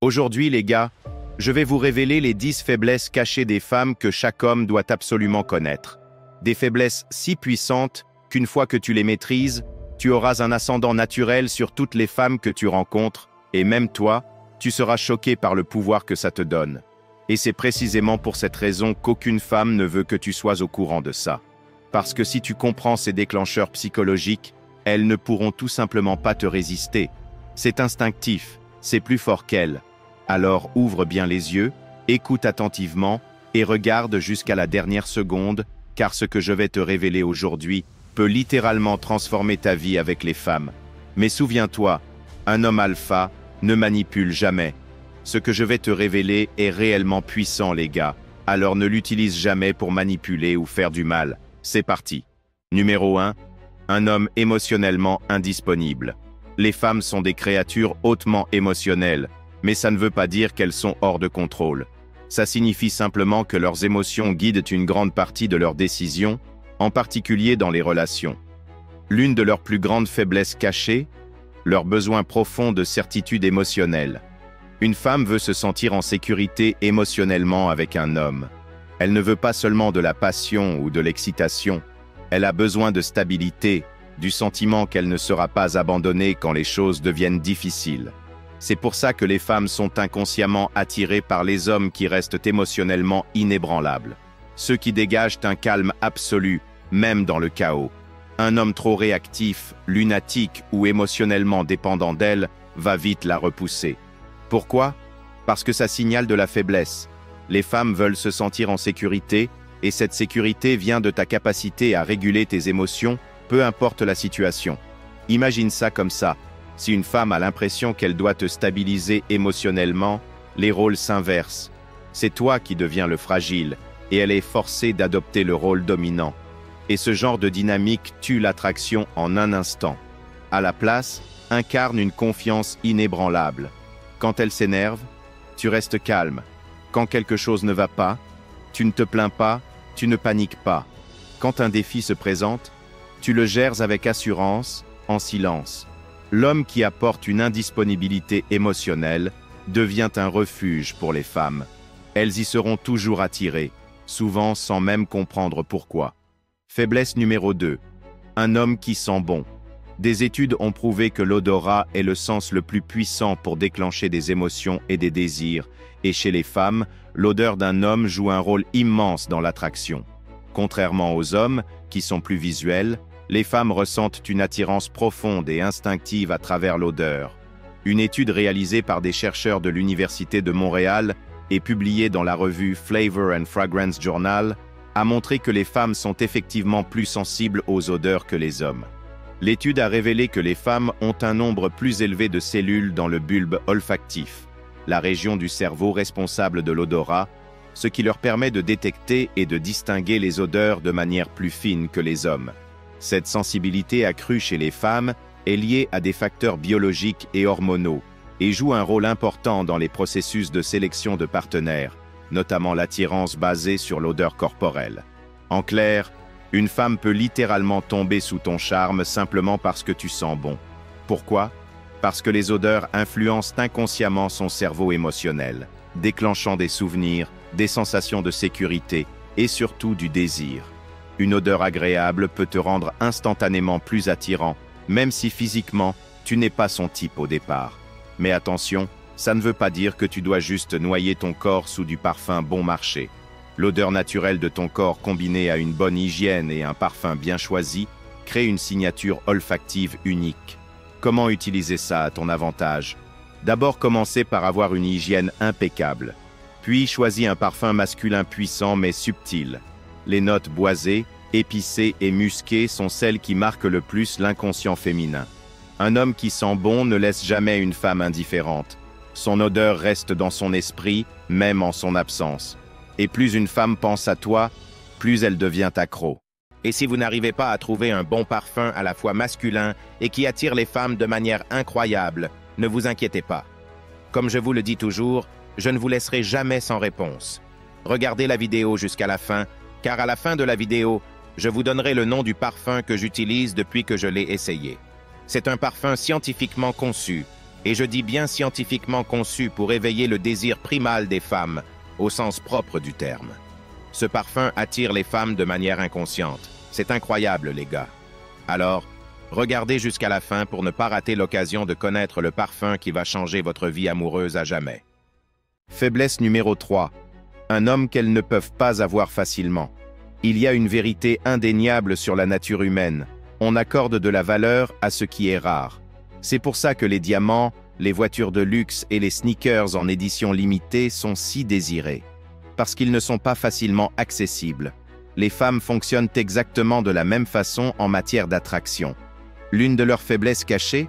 Aujourd'hui, les gars, je vais vous révéler les 10 faiblesses cachées des femmes que chaque homme doit absolument connaître. Des faiblesses si puissantes qu'une fois que tu les maîtrises, tu auras un ascendant naturel sur toutes les femmes que tu rencontres, et même toi, tu seras choqué par le pouvoir que ça te donne. Et c'est précisément pour cette raison qu'aucune femme ne veut que tu sois au courant de ça. Parce que si tu comprends ces déclencheurs psychologiques, elles ne pourront tout simplement pas te résister. C'est instinctif, c'est plus fort qu'elles. Alors ouvre bien les yeux, écoute attentivement et regarde jusqu'à la dernière seconde, car ce que je vais te révéler aujourd'hui peut littéralement transformer ta vie avec les femmes. Mais souviens-toi, un homme alpha ne manipule jamais. Ce que je vais te révéler est réellement puissant, les gars. Alors ne l'utilise jamais pour manipuler ou faire du mal. C'est parti. Numéro 1. Un homme émotionnellement indisponible. Les femmes sont des créatures hautement émotionnelles, mais ça ne veut pas dire qu'elles sont hors de contrôle. Ça signifie simplement que leurs émotions guident une grande partie de leurs décisions, en particulier dans les relations. L'une de leurs plus grandes faiblesses cachées, leur besoin profond de certitude émotionnelle. Une femme veut se sentir en sécurité émotionnellement avec un homme. Elle ne veut pas seulement de la passion ou de l'excitation, elle a besoin de stabilité, du sentiment qu'elle ne sera pas abandonnée quand les choses deviennent difficiles. C'est pour ça que les femmes sont inconsciemment attirées par les hommes qui restent émotionnellement inébranlables. Ceux qui dégagent un calme absolu, même dans le chaos. Un homme trop réactif, lunatique ou émotionnellement dépendant d'elle va vite la repousser. Pourquoi? Parce que ça signale de la faiblesse. Les femmes veulent se sentir en sécurité, et cette sécurité vient de ta capacité à réguler tes émotions, peu importe la situation. Imagine ça comme ça. Si une femme a l'impression qu'elle doit te stabiliser émotionnellement, les rôles s'inversent. C'est toi qui deviens le fragile, et elle est forcée d'adopter le rôle dominant. Et ce genre de dynamique tue l'attraction en un instant. À la place, incarne une confiance inébranlable. Quand elle s'énerve, tu restes calme. Quand quelque chose ne va pas, tu ne te plains pas, tu ne paniques pas. Quand un défi se présente, tu le gères avec assurance, en silence. L'homme qui apporte une indisponibilité émotionnelle devient un refuge pour les femmes. Elles y seront toujours attirées, souvent sans même comprendre pourquoi. Faiblesse numéro 2. Un homme qui sent bon. Des études ont prouvé que l'odorat est le sens le plus puissant pour déclencher des émotions et des désirs, et chez les femmes, l'odeur d'un homme joue un rôle immense dans l'attraction. Contrairement aux hommes, qui sont plus visuels, les femmes ressentent une attirance profonde et instinctive à travers l'odeur. Une étude réalisée par des chercheurs de l'Université de Montréal et publiée dans la revue Flavor and Fragrance Journal a montré que les femmes sont effectivement plus sensibles aux odeurs que les hommes. L'étude a révélé que les femmes ont un nombre plus élevé de cellules dans le bulbe olfactif, la région du cerveau responsable de l'odorat, ce qui leur permet de détecter et de distinguer les odeurs de manière plus fine que les hommes. Cette sensibilité accrue chez les femmes est liée à des facteurs biologiques et hormonaux et joue un rôle important dans les processus de sélection de partenaires, notamment l'attirance basée sur l'odeur corporelle. En clair, une femme peut littéralement tomber sous ton charme simplement parce que tu sens bon. Pourquoi? Parce que les odeurs influencent inconsciemment son cerveau émotionnel, déclenchant des souvenirs, des sensations de sécurité et surtout du désir. Une odeur agréable peut te rendre instantanément plus attirant, même si physiquement, tu n'es pas son type au départ. Mais attention, ça ne veut pas dire que tu dois juste noyer ton corps sous du parfum bon marché. L'odeur naturelle de ton corps combinée à une bonne hygiène et un parfum bien choisi crée une signature olfactive unique. Comment utiliser ça à ton avantage? D'abord, commencez par avoir une hygiène impeccable. Puis, choisis un parfum masculin puissant mais subtil. Les notes boisées, épicées et musquées sont celles qui marquent le plus l'inconscient féminin. Un homme qui sent bon ne laisse jamais une femme indifférente. Son odeur reste dans son esprit, même en son absence. Et plus une femme pense à toi, plus elle devient accro. Et si vous n'arrivez pas à trouver un bon parfum à la fois masculin et qui attire les femmes de manière incroyable, ne vous inquiétez pas. Comme je vous le dis toujours, je ne vous laisserai jamais sans réponse. Regardez la vidéo jusqu'à la fin, car à la fin de la vidéo, je vous donnerai le nom du parfum que j'utilise depuis que je l'ai essayé. C'est un parfum scientifiquement conçu, Et je dis bien scientifiquement conçu pour éveiller le désir primal des femmes, au sens propre du terme. Ce parfum attire les femmes de manière inconsciente. C'est incroyable, les gars. Alors, regardez jusqu'à la fin pour ne pas rater l'occasion de connaître le parfum qui va changer votre vie amoureuse à jamais. Faiblesse numéro 3. Un homme qu'elles ne peuvent pas avoir facilement. Il y a une vérité indéniable sur la nature humaine. On accorde de la valeur à ce qui est rare. C'est pour ça que les diamants, les voitures de luxe et les sneakers en édition limitée sont si désirés. Parce qu'ils ne sont pas facilement accessibles. Les femmes fonctionnent exactement de la même façon en matière d'attraction. L'une de leurs faiblesses cachées,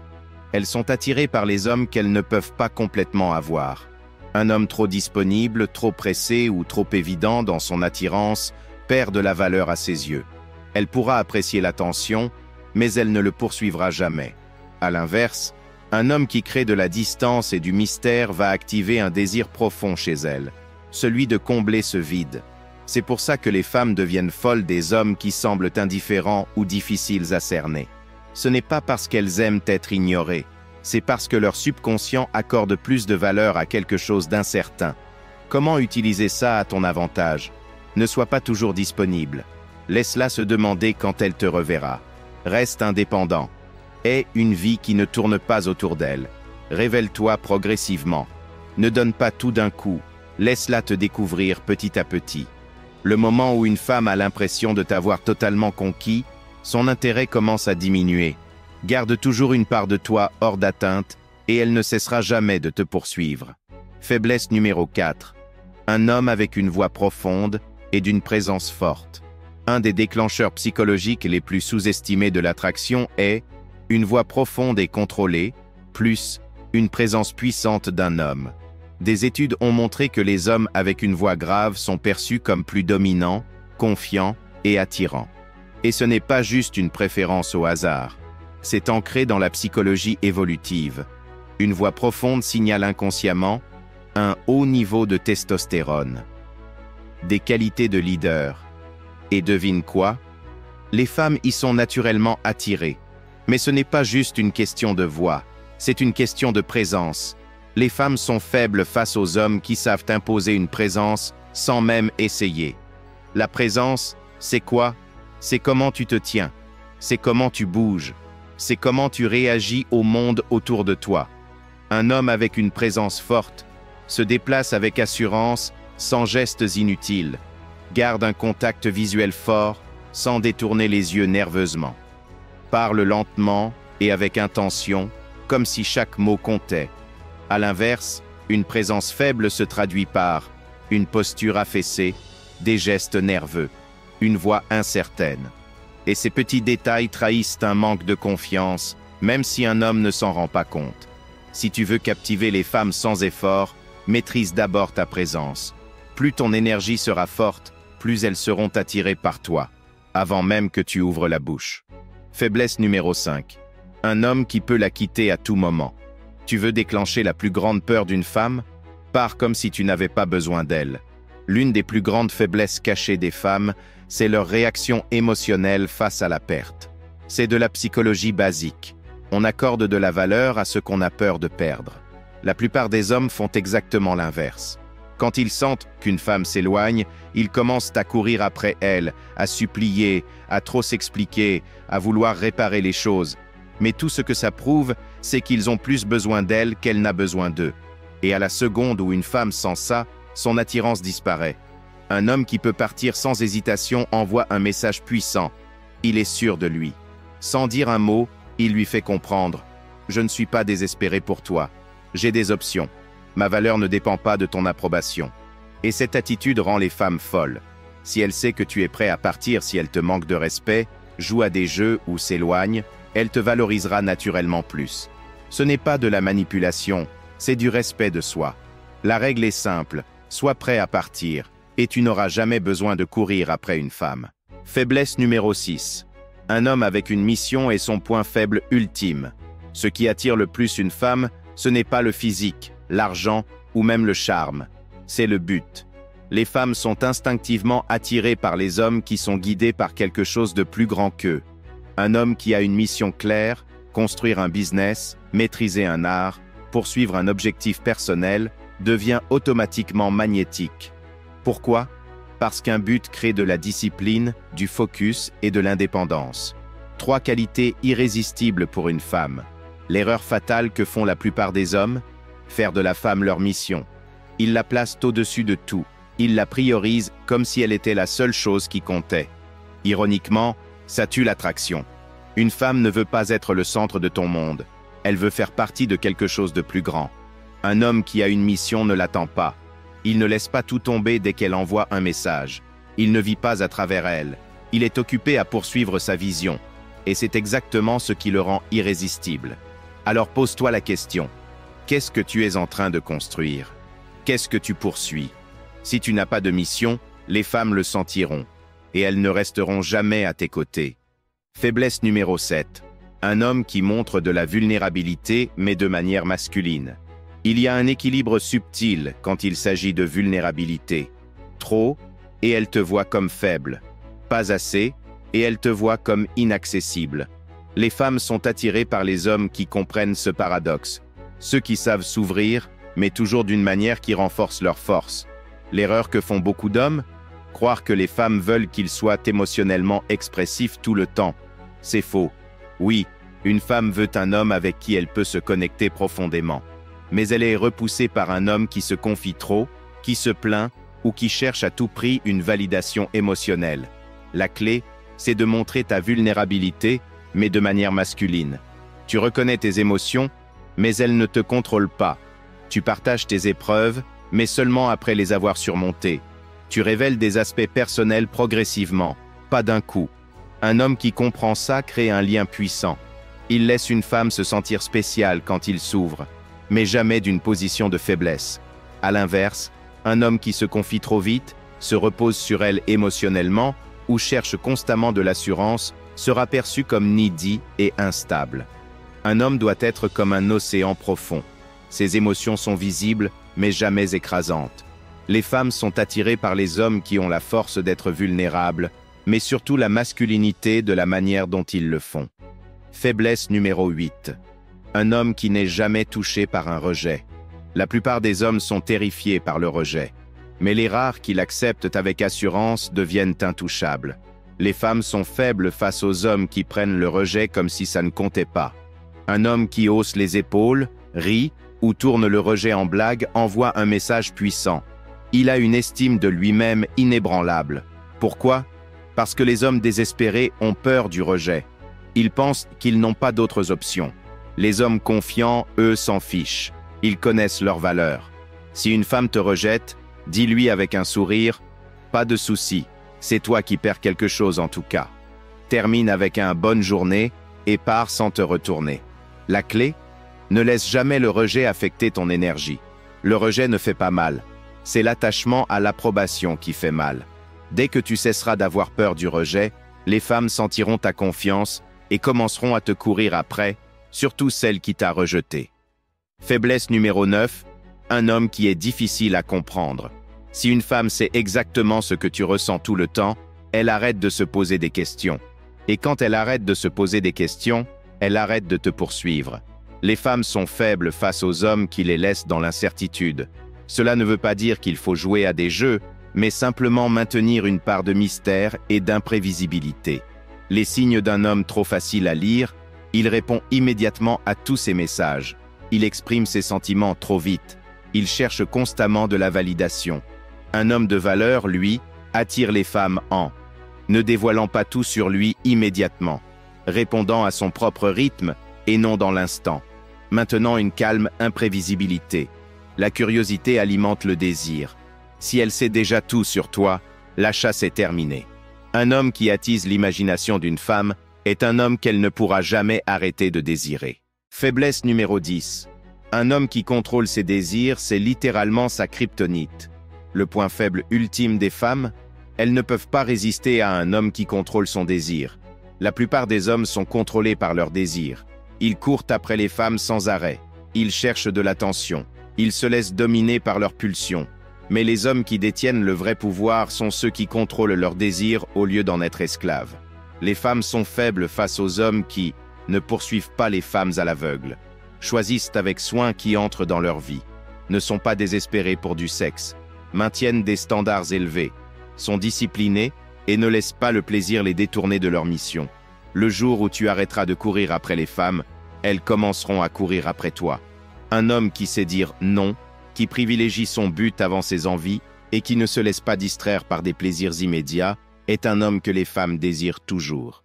elles sont attirées par les hommes qu'elles ne peuvent pas complètement avoir. Un homme trop disponible, trop pressé ou trop évident dans son attirance perd de la valeur à ses yeux. Elle pourra apprécier l'attention, mais elle ne le poursuivra jamais. À l'inverse, un homme qui crée de la distance et du mystère va activer un désir profond chez elle, celui de combler ce vide. C'est pour ça que les femmes deviennent folles des hommes qui semblent indifférents ou difficiles à cerner. Ce n'est pas parce qu'elles aiment être ignorées, c'est parce que leur subconscient accorde plus de valeur à quelque chose d'incertain. Comment utiliser ça à ton avantage? Ne sois pas toujours disponible. Laisse-la se demander quand elle te reverra. Reste indépendant. Aie une vie qui ne tourne pas autour d'elle. Révèle-toi progressivement. Ne donne pas tout d'un coup. Laisse-la te découvrir petit à petit. Le moment où une femme a l'impression de t'avoir totalement conquis, son intérêt commence à diminuer. Garde toujours une part de toi hors d'atteinte et elle ne cessera jamais de te poursuivre. Faiblesse numéro 4. Un homme avec une voix profonde et d'une présence forte. Un des déclencheurs psychologiques les plus sous-estimés de l'attraction est une voix profonde et contrôlée, plus une présence puissante d'un homme. Des études ont montré que les hommes avec une voix grave sont perçus comme plus dominants, confiants et attirants. Et ce n'est pas juste une préférence au hasard. C'est ancré dans la psychologie évolutive. Une voix profonde signale inconsciemment un haut niveau de testostérone. Des qualités de leader. Et devine quoi? Les femmes y sont naturellement attirées. Mais ce n'est pas juste une question de voix, c'est une question de présence. Les femmes sont faibles face aux hommes qui savent imposer une présence sans même essayer. La présence, c'est quoi? C'est comment tu te tiens, c'est comment tu bouges, c'est comment tu réagis au monde autour de toi. Un homme avec une présence forte se déplace avec assurance, sans gestes inutiles, garde un contact visuel fort, sans détourner les yeux nerveusement. Parle lentement et avec intention, comme si chaque mot comptait. À l'inverse, une présence faible se traduit par une posture affaissée, des gestes nerveux, une voix incertaine. Et ces petits détails trahissent un manque de confiance, même si un homme ne s'en rend pas compte. Si tu veux captiver les femmes sans effort, maîtrise d'abord ta présence. Plus ton énergie sera forte, plus elles seront attirées par toi, avant même que tu ouvres la bouche. Faiblesse numéro 5. Un homme qui peut la quitter à tout moment. Tu veux déclencher la plus grande peur d'une femme? Pars comme si tu n'avais pas besoin d'elle. L'une des plus grandes faiblesses cachées des femmes, c'est leur réaction émotionnelle face à la perte. C'est de la psychologie basique. On accorde de la valeur à ce qu'on a peur de perdre. La plupart des hommes font exactement l'inverse. Quand ils sentent qu'une femme s'éloigne, ils commencent à courir après elle, à supplier, à trop s'expliquer, à vouloir réparer les choses. Mais tout ce que ça prouve, c'est qu'ils ont plus besoin d'elle qu'elle n'a besoin d'eux. Et à la seconde où une femme sent ça, son attirance disparaît. Un homme qui peut partir sans hésitation envoie un message puissant. Il est sûr de lui. Sans dire un mot, il lui fait comprendre « Je ne suis pas désespéré pour toi. J'ai des options. Ma valeur ne dépend pas de ton approbation. » Et cette attitude rend les femmes folles. Si elle sait que tu es prêt à partir si elle te manque de respect, joue à des jeux ou s'éloigne, elle te valorisera naturellement plus. Ce n'est pas de la manipulation, c'est du respect de soi. La règle est simple, sois prêt à partir, et tu n'auras jamais besoin de courir après une femme. Faiblesse numéro 6. Un homme avec une mission est son point faible ultime. Ce qui attire le plus une femme, ce n'est pas le physique, l'argent ou même le charme. C'est le but. Les femmes sont instinctivement attirées par les hommes qui sont guidés par quelque chose de plus grand qu'eux. Un homme qui a une mission claire, construire un business, maîtriser un art, poursuivre un objectif personnel devient automatiquement magnétique. Pourquoi? Parce qu'un but crée de la discipline, du focus et de l'indépendance. 3 qualités irrésistibles pour une femme. L'erreur fatale que font la plupart des hommes, faire de la femme leur mission. Ils la placent au-dessus de tout. Ils la priorisent comme si elle était la seule chose qui comptait. Ironiquement, ça tue l'attraction. Une femme ne veut pas être le centre de ton monde. Elle veut faire partie de quelque chose de plus grand. Un homme qui a une mission ne l'attend pas. Il ne laisse pas tout tomber dès qu'elle envoie un message. Il ne vit pas à travers elle. Il est occupé à poursuivre sa vision. Et c'est exactement ce qui le rend irrésistible. Alors pose-toi la question. Qu'est-ce que tu es en train de construire? Qu'est-ce que tu poursuis? Si tu n'as pas de mission, les femmes le sentiront. Et elles ne resteront jamais à tes côtés. Faiblesse numéro 7. Un homme qui montre de la vulnérabilité, mais de manière masculine. Il y a un équilibre subtil quand il s'agit de vulnérabilité. Trop, et elle te voit comme faible. Pas assez, et elle te voit comme inaccessible. Les femmes sont attirées par les hommes qui comprennent ce paradoxe. Ceux qui savent s'ouvrir, mais toujours d'une manière qui renforce leur force. L'erreur que font beaucoup d'hommes, croire que les femmes veulent qu'ils soient émotionnellement expressifs tout le temps. C'est faux. Oui, une femme veut un homme avec qui elle peut se connecter profondément. Mais elle est repoussée par un homme qui se confie trop, qui se plaint ou qui cherche à tout prix une validation émotionnelle. La clé, c'est de montrer ta vulnérabilité, mais de manière masculine. Tu reconnais tes émotions, mais elles ne te contrôlent pas. Tu partages tes épreuves, mais seulement après les avoir surmontées. Tu révèles des aspects personnels progressivement, pas d'un coup. Un homme qui comprend ça crée un lien puissant. Il laisse une femme se sentir spéciale quand il s'ouvre, mais jamais d'une position de faiblesse. À l'inverse, un homme qui se confie trop vite, se repose sur elle émotionnellement ou cherche constamment de l'assurance sera perçu comme needy et instable. Un homme doit être comme un océan profond. Ses émotions sont visibles, mais jamais écrasantes. Les femmes sont attirées par les hommes qui ont la force d'être vulnérables, mais surtout la masculinité de la manière dont ils le font. Faiblesse numéro 8. Un homme qui n'est jamais touché par un rejet. La plupart des hommes sont terrifiés par le rejet, mais les rares qui l'acceptent avec assurance deviennent intouchables. Les femmes sont faibles face aux hommes qui prennent le rejet comme si ça ne comptait pas. Un homme qui hausse les épaules, rit ou tourne le rejet en blague envoie un message puissant. Il a une estime de lui-même inébranlable. Pourquoi? Parce que les hommes désespérés ont peur du rejet. Ils pensent qu'ils n'ont pas d'autres options. Les hommes confiants, eux, s'en fichent. Ils connaissent leur valeur. Si une femme te rejette, dis-lui avec un sourire « Pas de souci, c'est toi qui perds quelque chose en tout cas. » Termine avec un « bonne journée » et pars sans te retourner. La clé? Ne laisse jamais le rejet affecter ton énergie. Le rejet ne fait pas mal. C'est l'attachement à l'approbation qui fait mal. Dès que tu cesseras d'avoir peur du rejet, les femmes sentiront ta confiance et commenceront à te courir après, surtout celle qui t'a rejeté. Faiblesse numéro 9. Un homme qui est difficile à comprendre. Si une femme sait exactement ce que tu ressens tout le temps, elle arrête de se poser des questions. Et quand elle arrête de se poser des questions, elle arrête de te poursuivre. Les femmes sont faibles face aux hommes qui les laissent dans l'incertitude. Cela ne veut pas dire qu'il faut jouer à des jeux, mais simplement maintenir une part de mystère et d'imprévisibilité. Les signes d'un homme trop facile à lire, il répond immédiatement à tous ses messages. Il exprime ses sentiments trop vite. Il cherche constamment de la validation. Un homme de valeur, lui, attire les femmes en ne dévoilant pas tout sur lui immédiatement, répondant à son propre rythme et non dans l'instant, maintenant une calme imprévisibilité. La curiosité alimente le désir. Si elle sait déjà tout sur toi, la chasse est terminée. Un homme qui attise l'imagination d'une femme est un homme qu'elle ne pourra jamais arrêter de désirer. Faiblesse numéro 10. Un homme qui contrôle ses désirs, c'est littéralement sa kryptonite. Le point faible ultime des femmes, elles ne peuvent pas résister à un homme qui contrôle son désir. La plupart des hommes sont contrôlés par leurs désirs. Ils courent après les femmes sans arrêt. Ils cherchent de l'attention. Ils se laissent dominer par leurs pulsions. Mais les hommes qui détiennent le vrai pouvoir sont ceux qui contrôlent leurs désirs au lieu d'en être esclaves. Les femmes sont faibles face aux hommes qui ne poursuivent pas les femmes à l'aveugle. choisissent avec soin qui entre dans leur vie, ne sont pas désespérés pour du sexe, maintiennent des standards élevés, sont disciplinés et ne laissent pas le plaisir les détourner de leur mission. Le jour où tu arrêteras de courir après les femmes, elles commenceront à courir après toi. Un homme qui sait dire non, qui privilégie son but avant ses envies et qui ne se laisse pas distraire par des plaisirs immédiats, est un homme que les femmes désirent toujours.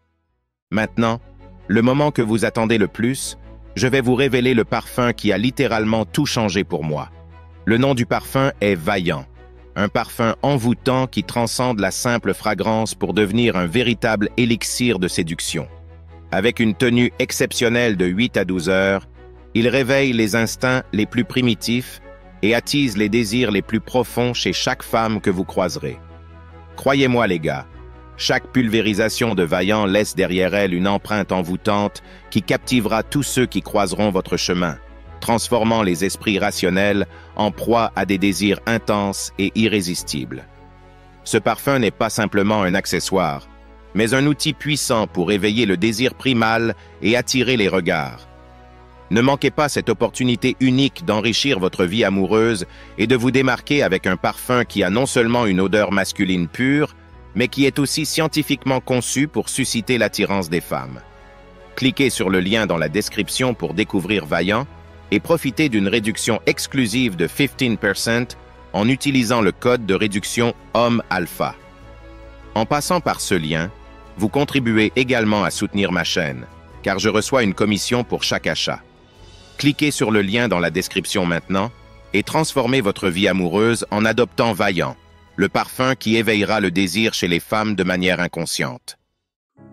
Maintenant, le moment que vous attendez le plus, je vais vous révéler le parfum qui a littéralement tout changé pour moi. Le nom du parfum est Vaillant, un parfum envoûtant qui transcende la simple fragrance pour devenir un véritable élixir de séduction. Avec une tenue exceptionnelle de 8 à 12 heures, il réveille les instincts les plus primitifs et attise les désirs les plus profonds chez chaque femme que vous croiserez. Croyez-moi les gars, chaque pulvérisation de Vaillant laisse derrière elle une empreinte envoûtante qui captivera tous ceux qui croiseront votre chemin, transformant les esprits rationnels en proie à des désirs intenses et irrésistibles. Ce parfum n'est pas simplement un accessoire, mais un outil puissant pour éveiller le désir primal et attirer les regards. Ne manquez pas cette opportunité unique d'enrichir votre vie amoureuse et de vous démarquer avec un parfum qui a non seulement une odeur masculine pure, mais qui est aussi scientifiquement conçu pour susciter l'attirance des femmes. Cliquez sur le lien dans la description pour découvrir Vaillant et profitez d'une réduction exclusive de 15% en utilisant le code de réduction Homme Alpha. En passant par ce lien, vous contribuez également à soutenir ma chaîne, car je reçois une commission pour chaque achat. Cliquez sur le lien dans la description maintenant et transformez votre vie amoureuse en adoptant Vaillant, le parfum qui éveillera le désir chez les femmes de manière inconsciente.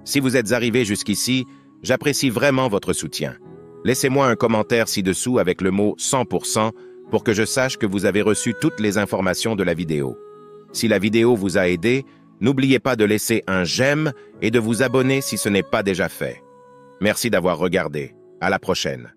Si vous êtes arrivé jusqu'ici, j'apprécie vraiment votre soutien. Laissez-moi un commentaire ci-dessous avec le mot 100% pour que je sache que vous avez reçu toutes les informations de la vidéo. Si la vidéo vous a aidé, n'oubliez pas de laisser un j'aime et de vous abonner si ce n'est pas déjà fait. Merci d'avoir regardé. À la prochaine.